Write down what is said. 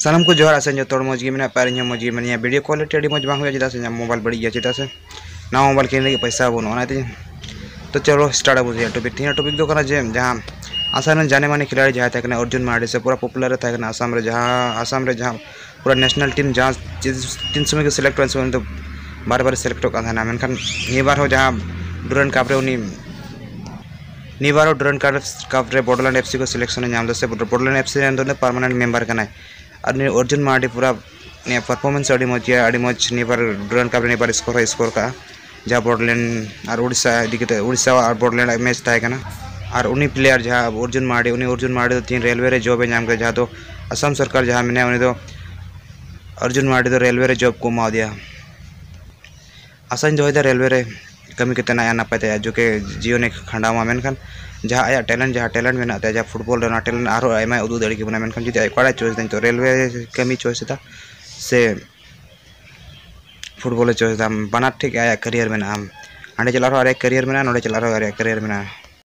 सानम को जोहार आसे जो मौज में पारे मौज में वीडियो क्वालिटी अभी मौज बांग चेदा से मोबाइल बड़ी गया चेदा से नवा मोबाइल किने पैसा बनूना तो चलो स्टार्ट अब टॉपिक तीन टॉपिक दो जे जहाँ आसाम जाने माने खिलाड़ी जहाँ थे अर्जुन मार्डी से पूरा पॉपुलर थे आसाम जहाँ पूरा नेशनल टीम जहाँ तीन समय के सिलेक्ट तो बार बार सिलेक्ट मेनखान बार हो जहाँ डूरांड कप रे निबार डूरांड कप रे बडोलैंड एफसी को सिलेक्शन नाम से बडोलैंड एफसी परमानेंट मेम्बर का अर्जुन मार्डी पूरा परफॉर्मेंस मज निबार डूरांड कप रे स्कोर का जहाँ बडोलैंड और उड़ीसा और बडोलैंड मैच था और उन्हीं प्लेयर जहाँ अर्जुन मार्डी तो तीन रेलवे रे जॉब नाम कर जहाँ तो असम सरकार जहाँ मेने उन्हें तो अर्जुन मार्डी तो रेलवे रे जॉब को मा दिया आशा दोहदा रेलवे रे कमी के नपाय जो के जीवन खांडावा मेनखान जहाँ आया टैलेंट में जहाँ फुटबॉल टैलेंट और उदू दाड़ी के मेनखान जुदी कड़ा चॉइस तो रेलवे कमी चॉइस से फुटबॉल चॉइस बना ठीक आया करियर में हाँ चला करियर में नोड़े चला करियर में